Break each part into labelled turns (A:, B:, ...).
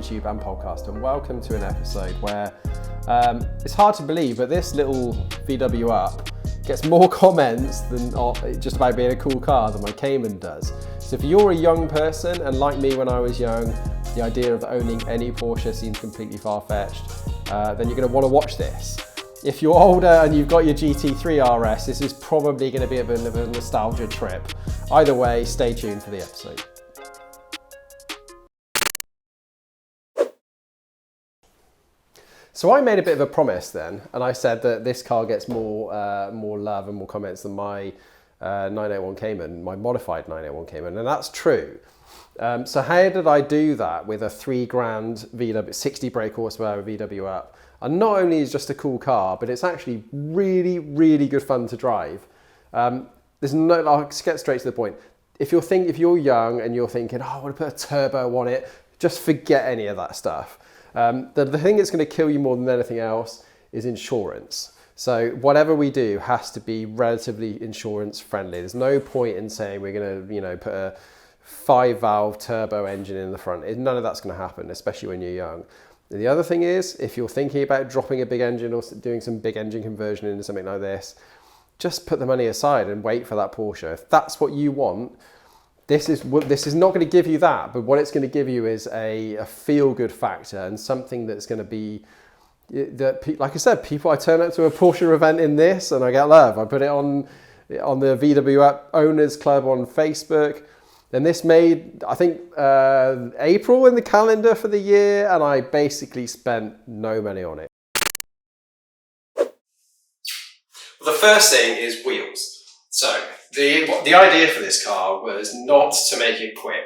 A: YouTube and podcast, and welcome to an episode where it's hard to believe, but this little VW Up gets more comments than just about being a cool car than my Cayman does. So if you're a young person, and like me when I was young, the idea of owning any Porsche seems completely far-fetched, then you're going to want to watch this. If you're older and you've got your GT3 RS, this is probably going to be a bit of a nostalgia trip. Either way, stay tuned for the episode. So I made a bit of a promise then, and I said that this car gets more love and more comments than my 981 Cayman, my modified 981 Cayman, and that's true. So how did I do that with a $3,000 VW, 60 brake horsepower VW Up? And not only is it just a cool car, but it's actually really, really good fun to drive. I'll get straight to the point. If you're young and you're thinking, oh, I want to put a turbo on it, just forget any of that stuff. The thing that's going to kill you more than anything else is insurance. So whatever we do has to be relatively insurance friendly. There's no point in saying we're going to, put a 5-valve turbo engine in the front. None of that's going to happen, especially when you're young. The other thing is, if you're thinking about dropping a big engine or doing some big engine conversion into something like this, just put the money aside and wait for that Porsche. If that's what you want, this is not going to give you that, but what it's going to give you is a feel-good factor and something that's going to be, like I said, I turn up to a Porsche event in this and I get love. I put it on the VW Up Owners Club on Facebook. And this made, I think, April in the calendar for the year, and I basically spent no money on it. Well, the first thing is wheels. So the idea for this car was not to make it quick.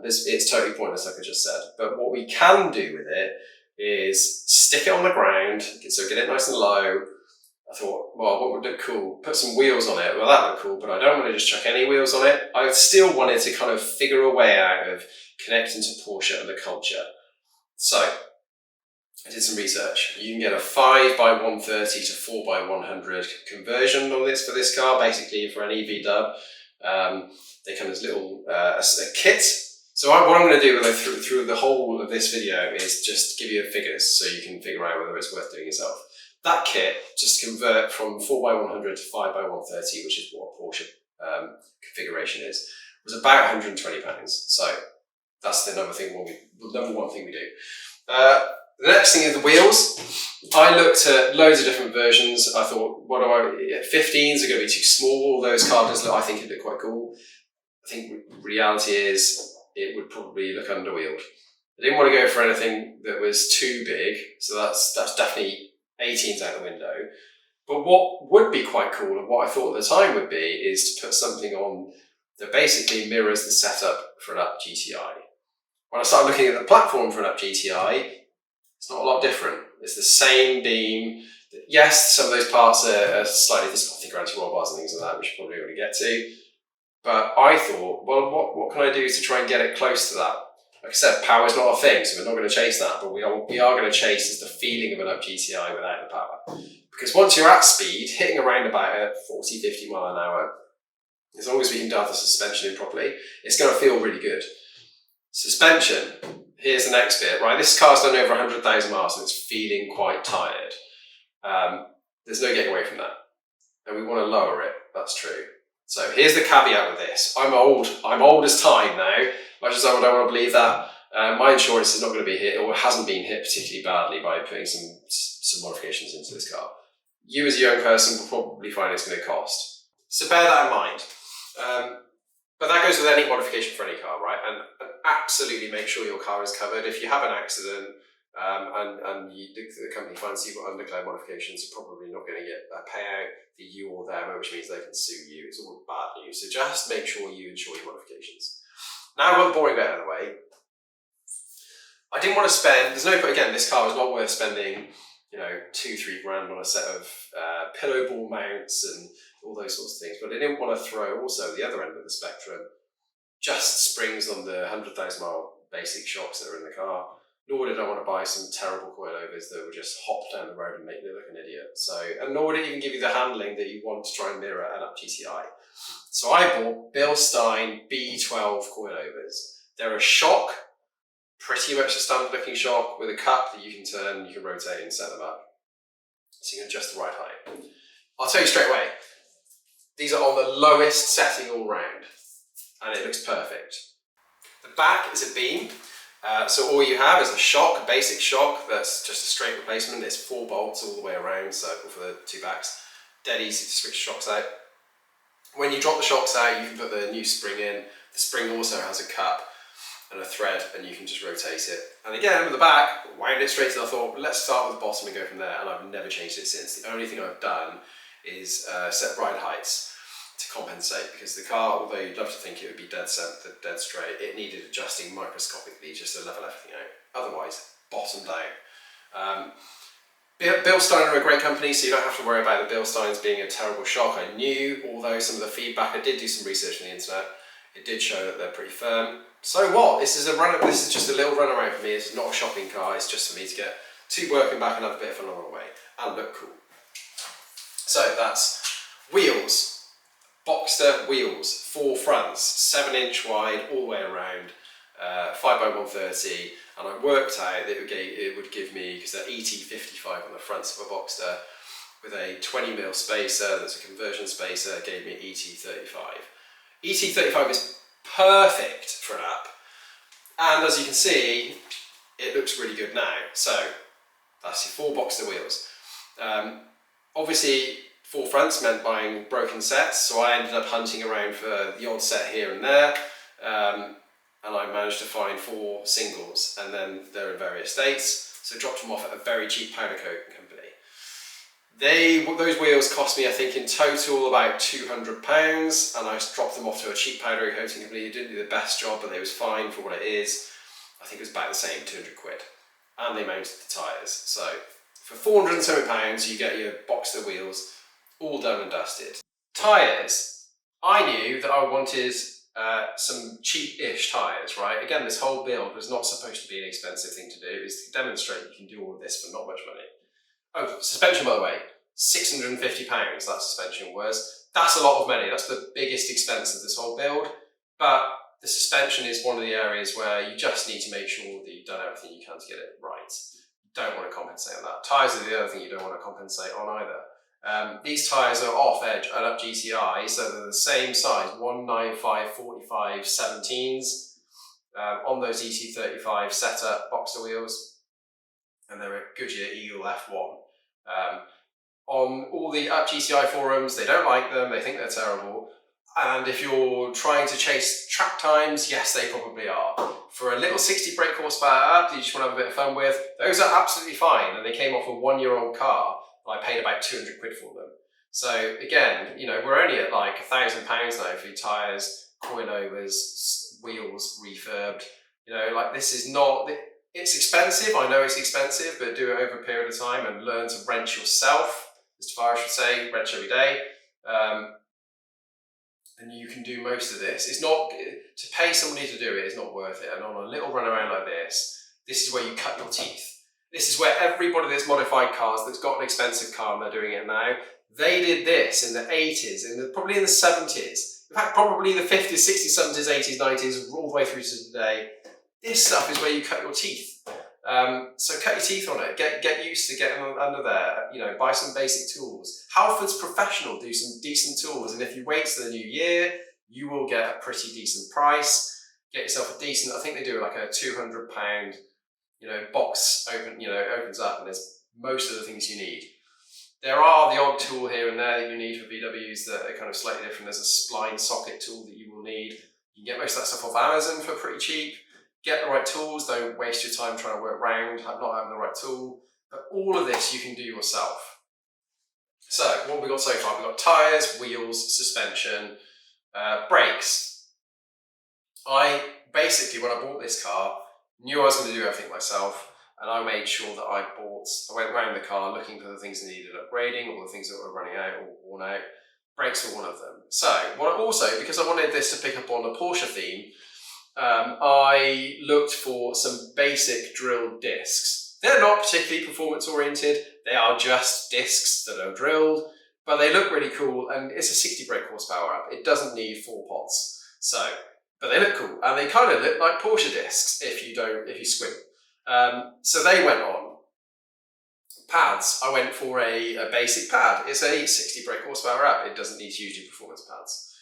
A: It's totally pointless, like I just said. But what we can do with it is stick it on the ground, so get it nice and low. I thought, well, what would look cool? Put some wheels on it. Well, that looked cool, but I don't want to just chuck any wheels on it. I still wanted to kind of figure a way out of connecting to Porsche and the culture. So I did some research. You can get a 5x130 to 4x100 conversion on this for this car, basically for an EV dub. They come as little a kit. So what I'm going to do through the whole of this video is just give you figures so you can figure out whether it's worth doing yourself. That kit just convert from 4x100 to 5x130, which is what a Porsche configuration is, was about £120. So that's the number one thing we do. The next thing is the wheels. I looked at loads of different versions. I thought, 15s are going to be too small. Those cars I think it'd look quite cool. I think reality is it would probably look underwheeled. I didn't want to go for anything that was too big, so that's definitely 18s out the window. But what would be quite cool, and what I thought at the time would be, is to put something on that basically mirrors the setup for an Up GTI. When I started looking at the platform for an Up GTI, it's not a lot different. It's the same beam. Yes, some of those parts are slightly different. I think anti-roll bars and things like that, which we're probably going to get to. But I thought, well, what can I do to try and get it close to that? Like I said, power is not a thing, so we're not going to chase that, but we are going to chase is the feeling of an Up GTI without the power. Because once you're at speed, hitting around about at 40, 50 mile an hour, as long as we can dial the suspension in properly, it's going to feel really good. Suspension, here's the next bit, right? This car's done over 100,000 miles and it's feeling quite tired. There's no getting away from that. And we want to lower it, that's true. So here's the caveat with this. I'm old as time now. Much as I don't want to believe that, my insurance is not going to be hit, or hasn't been hit particularly badly by putting some modifications into this car. You as a young person will probably find it's going to cost. So bear that in mind. But that goes with any modification for any car, right? And absolutely make sure your car is covered. If you have an accident and the company finds you've got underclaim modifications, you're probably not going to get a payout for you or them, which means they can sue you. It's all bad news. So just make sure you insure your modifications. Now I've got the boring bit out of the way. I didn't want to spend, again, this car was not worth spending, $2-3 grand on a set of pillow ball mounts and all those sorts of things. But I didn't want to throw also the other end of the spectrum, just springs on the 100,000 mile basic shocks that are in the car. Nor did I want to buy some terrible coilovers that would just hop down the road and make me look like an idiot. And nor would it even give you the handling that you want to try and mirror an Up GTI. So I bought Bill Stein B12 coilovers. They're a shock pretty much a standard looking shock with a cup that you can turn, you can rotate and set them up. So you can adjust the right height. I'll tell you straight away, these are on the lowest setting all round, and it looks perfect. The back is a beam, so all you have is a shock, a basic shock, that's just a straight replacement. It's 4 bolts all the way around, so for the 2 backs. Dead easy to switch shocks out. When you drop the shocks out, you can put the new spring in. The spring also has a cup and a thread, and you can just rotate it. And again, with the back, wound it straight to, I thought, let's start with the bottom and go from there, and I've never changed it since. The only thing I've done is set ride heights to compensate, because the car, although you'd love to think it would be dead straight, it needed adjusting microscopically just to level everything out. Otherwise, bottom down. Bilstein are a great company, so you don't have to worry about the Bilsteins being a terrible shock. I knew, although some of the feedback, I did do some research on the internet, it did show that they're pretty firm. So what? This is just a little run around for me. It's not a shopping car, it's just for me to get to work and back and have a bit of fun along the way and look cool. So that's wheels. Boxster wheels, 4 fronts, 7-inch wide all the way around, 5x130, and I worked out that it would give me, because they're ET55 on the fronts of a Boxster, with a 20mm spacer, that's a conversion spacer, gave me ET35. ET35 is perfect for an Up, and as you can see, it looks really good now. So that's your 4 Boxster wheels. Obviously, 4 fronts meant buying broken sets, so I ended up hunting around for the odd set here and there, and I managed to find 4 singles, and then they're in various states, so dropped them off at a very cheap powder coat company. Those wheels cost me, I think, in total about £200, and I dropped them off to a cheap powder coating company. It didn't do the best job, but they was fine for what it is. I think it was about the same, 200 quid, and they mounted the tyres. So for £470, you get your Boxster wheels all done and dusted. Tyres. I knew that I wanted some cheap-ish tyres, right? Again, this whole build was not supposed to be an expensive thing to do. It's to demonstrate you can do all of this for not much money. Oh, suspension, by the way, £650 that suspension was. That's a lot of money. That's the biggest expense of this whole build. But the suspension is one of the areas where you just need to make sure that you've done everything you can to get it right. You don't want to compensate on that. Tyres are the other thing you don't want to compensate on either. These tyres are off-edge and up GTI, so they're the same size, 195/45 17s on those ET35 setup Boxster wheels, and they're a Goodyear Eagle F1. On all the up GTI forums, they don't like them, they think they're terrible, and if you're trying to chase track times, yes, they probably are. For a little 60 brake horsepower Up that you just want to have a bit of fun with, those are absolutely fine, and they came off a 1-year-old car. I paid about 200 quid for them. So again, you know, we're only at like £1,000 now for tyres, coilovers, wheels refurbed. You know, like this is not, it's expensive, I know it's expensive, but do it over a period of time and learn to wrench yourself, as Tavares would say, wrench every day. And you can do most of this. It's not, to pay somebody to do it is not worth it. And on a little run around like this is where you cut your teeth. This is where everybody that's modified cars, that's got an expensive car and they're doing it now, they did this in the 80s, probably in the 70s. In fact, probably the 50s, 60s, 70s, 80s, 90s, all the way through to today. This stuff is where you cut your teeth. So cut your teeth on it, get used to getting under there, you know, buy some basic tools. Halford's Professional do some decent tools, and if you wait till the new year, you will get a pretty decent price. Get yourself a decent, I think they do like a £200, you know, box opens up and there's most of the things you need. There are the odd tool here and there that you need for VWs that are kind of slightly different. There's a spline socket tool that you will need. You can get most of that stuff off Amazon for pretty cheap. Get the right tools, don't waste your time trying to work around not having the right tool. But all of this you can do yourself. So what have we got so far? We've got tyres, wheels, suspension, brakes. I basically, when I bought this car, knew I was going to do everything myself, and I made sure that I went around the car looking for the things that needed upgrading, or the things that were running out or worn out. Brakes were one of them. So, because I wanted this to pick up on the Porsche theme, I looked for some basic drilled discs. They're not particularly performance oriented, they are just discs that are drilled, but they look really cool, and it's a 60 brake horsepower Up. It doesn't need 4 pots. So, but they look cool, and they kind of look like Porsche discs if you squint. So they went on. Pads, I went for a basic pad. It's a 60 brake horsepower Up. It doesn't need hugely performance pads.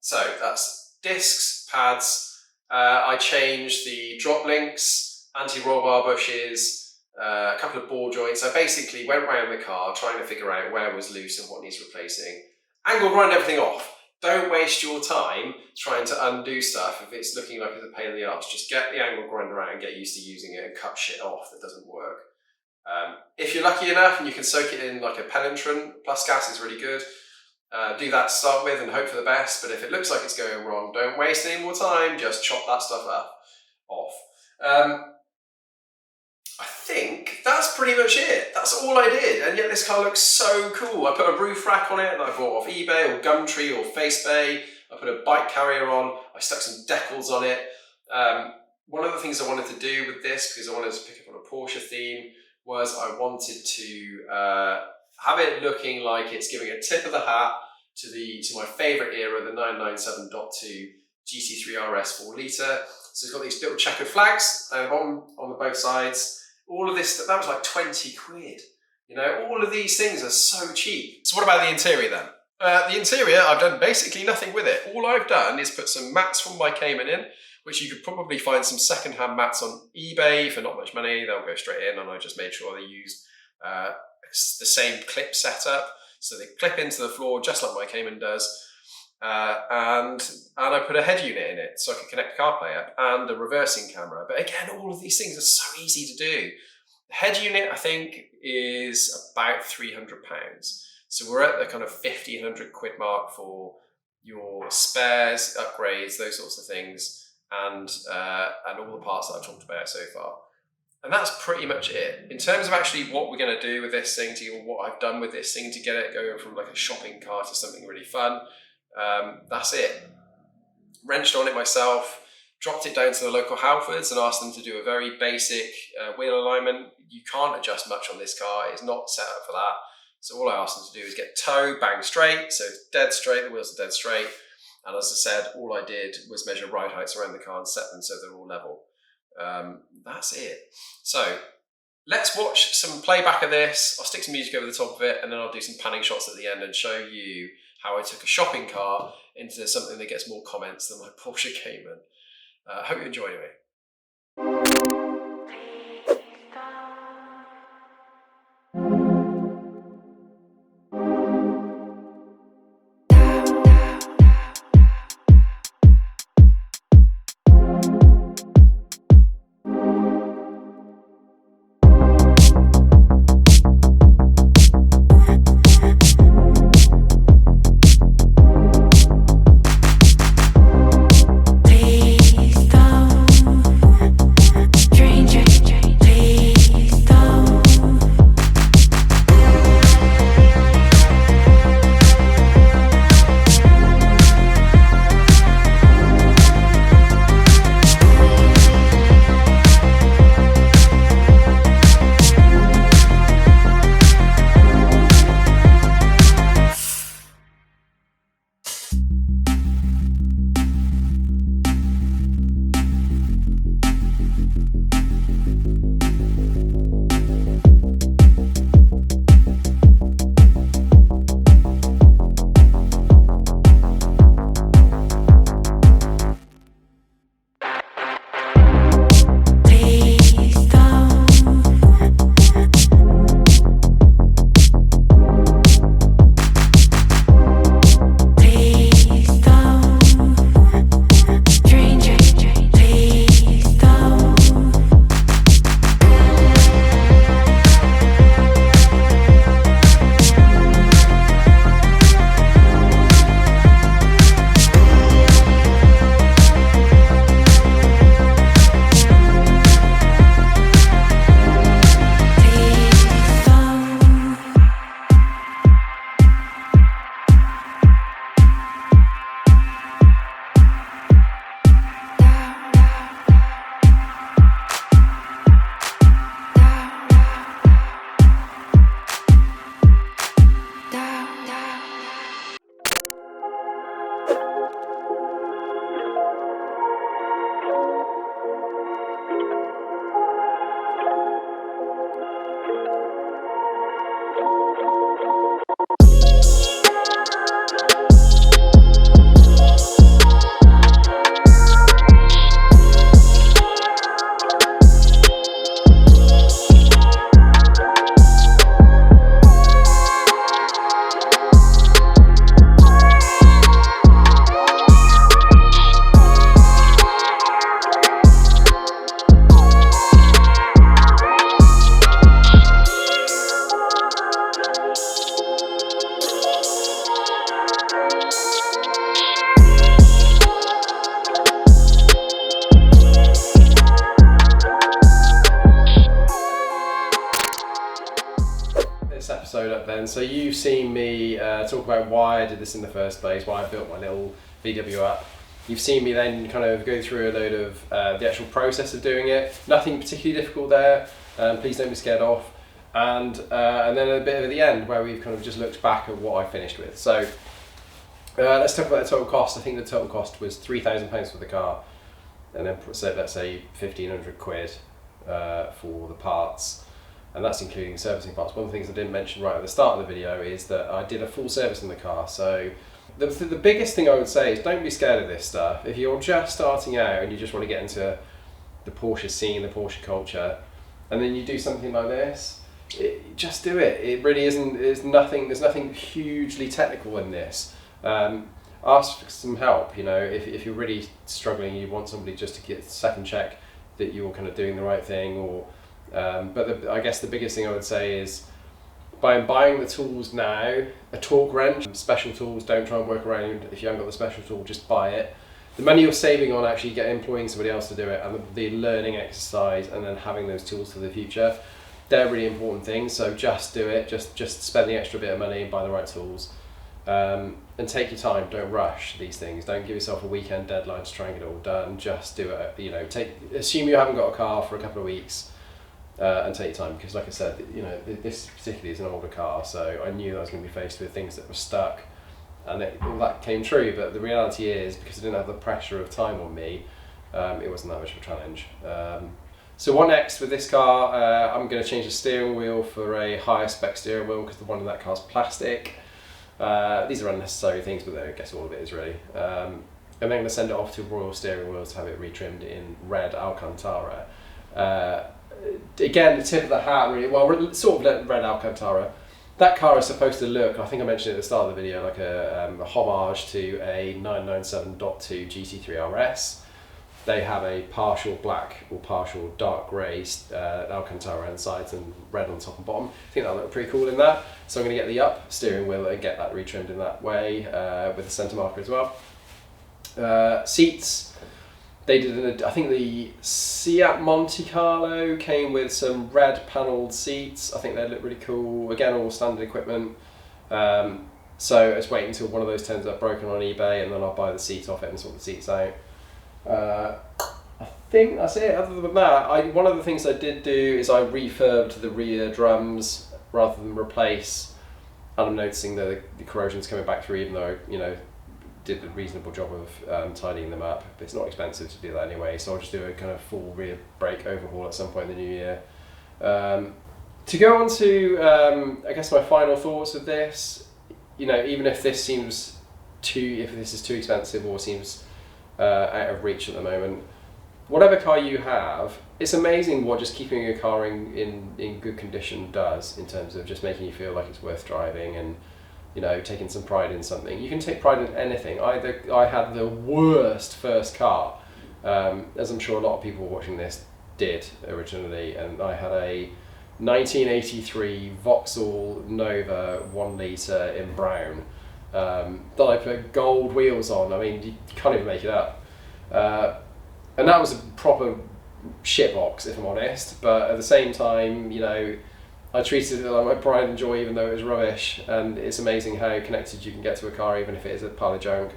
A: So that's discs, pads. I changed the drop links, anti-roll bar bushes, a couple of ball joints. I basically went around the car trying to figure out where was loose and what needs replacing. Angle grind everything off. Don't waste your time trying to undo stuff if it's looking like it's a pain in the arse. Just get the angle grinder out and get used to using it and cut shit off that doesn't work. If you're lucky enough and you can soak it in like a penetrant, plus gas is really good. Do that to start with and hope for the best, but if it looks like it's going wrong, don't waste any more time, just chop that stuff off. I think that's pretty much it. That's all I did, and yet this car looks so cool. I put a roof rack on it that I bought off eBay or Gumtree or FaceBay. I put a bike carrier on. I stuck some decals on it. One of the things I wanted to do with this, because I wanted to pick up on a Porsche theme, was I wanted to have it looking like it's giving a tip of the hat to my favourite era, the 997.2 GT3 RS 4 litre. So it's got these little checkered flags down the bottom on the both sides. All of this, that was like 20 quid. You know, all of these things are so cheap. So what about the interior then? The interior, I've done basically nothing with it. All I've done is put some mats from my Cayman in, which you could probably find some second-hand mats on eBay for not much money. They'll go straight in, and I just made sure they used the same clip setup. So they clip into the floor just like my Cayman does. And I put a head unit in it so I could connect CarPlay up and a reversing camera. But again, all of these things are so easy to do. The head unit, I think, is about £300. So we're at the kind of 1,500 quid mark for your spares, upgrades, those sorts of things, and all the parts that I've talked about so far. And that's pretty much it. In terms of actually what we're going to do with this thing, or what I've done with this thing to get it going from like a shopping car to something really fun, that's it. Wrenched on it myself, dropped it down to the local Halfords and asked them to do a very basic wheel alignment. You can't adjust much on this car, it's not set up for that. So all I asked them to do is get toe bang straight, so it's dead straight, the wheels are dead straight. And as I said, all I did was measure ride heights around the car and set them so they're all level. That's it. So let's watch some playback of this. I'll stick some music over the top of it, and then I'll do some panning shots at the end and show you how I took a shopping car into something that gets more comments than my Porsche Cayman. Hope you enjoy anyway.
B: Please don't
A: then. So you've seen me talk about why I did this in the first place, why I built my little VW Up. You've seen me then kind of go through a load of the actual process of doing it. Nothing particularly difficult there. Please don't be scared off. And then a bit at the end where we've kind of just looked back at what I finished with. So let's talk about the total cost. I think the total cost was £3,000 for the car, and then so let's say 1,500 quid for the parts, and that's including servicing parts. One of the things I didn't mention right at the start of the video is that I did a full service in the car. So the biggest thing I would say is don't be scared of this stuff. If you're just starting out and you just want to get into the Porsche scene, the Porsche culture, and then you do something like this, just do it. It really isn't. There's nothing hugely technical in this. Ask for some help. You know, if you're really struggling, you want somebody just to get second check that you're kind of doing the right thing. Or, I guess the biggest thing I would say is by buying the tools now, a torque wrench, special tools. Don't try and work around if you haven't got the special tool. Just buy it. The money you're saving on actually employing somebody else to do it, and the learning exercise, and then having those tools for the future, they're really important things. So just do it. Just spend the extra bit of money and buy the right tools. And take your time. Don't rush these things. Don't give yourself a weekend deadline to try and get it all done. Just do it. You know, assume you haven't got a car for a couple of weeks, and take your time, because, like I said, you know, this particularly is an older car, so I knew I was going to be faced with things that were stuck, and all that came true. But the reality is, because I didn't have the pressure of time on me, it wasn't that much of a challenge. So what next with this car? I'm going to change the steering wheel for a higher spec steering wheel, because the one in that car's plastic. These are unnecessary things, but I guess all of it is really. And then I'm going to send it off to Royal Steering Wheels to have it retrimmed in red Alcantara. Again, the tip of the hat, really, well, sort of red Alcantara. That car is supposed to look, I think I mentioned it at the start of the video, like a homage to a 997.2 GT3 RS. They have a partial black or partial dark grey Alcantara insides and red on top and bottom. I think that'll look pretty cool in that. So I'm going to get the Up steering wheel and get that retrimmed in that way, with the centre marker as well. Seats, they did, I think the Seat Monte Carlo came with some red panelled seats. I think they look really cool. Again, all standard equipment. So let's wait until one of those turns up broken on eBay, and then I'll buy the seat off it and sort the seats out. I think that's it. Other than that, one of the things I did do is I refurbed the rear drums rather than replace, and I'm noticing that the corrosion's coming back through, even though I did a reasonable job of tidying them up. But it's not expensive to do that anyway, so I'll just do a kind of full rear brake overhaul at some point in the new year. To go on to I guess my final thoughts of this, even if this seems if this is too expensive or seems out of reach at the moment, whatever car you have, it's amazing what just keeping a car in good condition does, in terms of just making you feel like it's worth driving, and taking some pride in something. You can take pride in anything. I had the worst first car, as I'm sure a lot of people watching this did originally, and I had a 1983 Vauxhall Nova 1 litre in brown, that I put gold wheels on. I mean, you can't even make it up. And that was a proper shitbox, if I'm honest, but at the same time, I treated it like my pride and joy, even though it was rubbish. And it's amazing how connected you can get to a car, even if it is a pile of junk.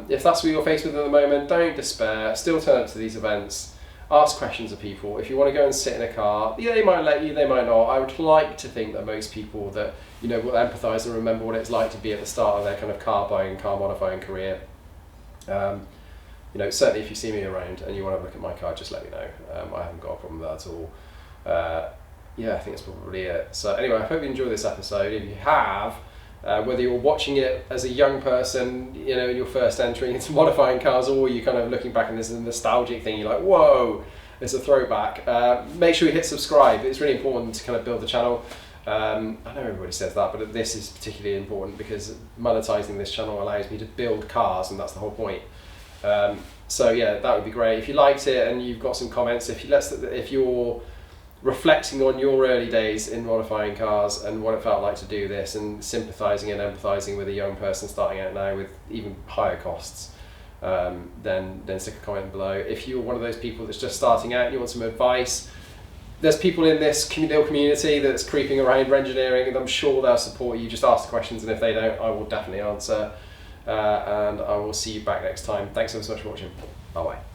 A: If that's what you're faced with at the moment, don't despair. Still turn up to these events. Ask questions of people. If you want to go and sit in a car, they might let you, they might not. I would like to think that most people that will empathise and remember what it's like to be at the start of their kind of car buying, car modifying career. Certainly if you see me around and you want to look at my car, just let me know. I haven't got a problem with that at all. I think that's probably it. So anyway, I hope you enjoyed this episode. If you have, whether you're watching it as a young person, you're first entering into modifying cars, or you're kind of looking back and this is a nostalgic thing, you're like, whoa, it's a throwback. Make sure you hit subscribe. It's really important to kind of build the channel. I know everybody says that, but this is particularly important because monetizing this channel allows me to build cars, and that's the whole point. So yeah, that would be great. If you liked it and you've got some comments, if you're reflecting on your early days in modifying cars and what it felt like to do this, and sympathising and empathising with a young person starting out now with even higher costs, then stick a comment below. If you're one of those people that's just starting out and you want some advice, there's people in this little community that's creeping around Renngineering, and I'm sure they'll support you. Just ask the questions, and if they don't, I will definitely answer. And I will see you back next time. Thanks so much for watching. Bye bye.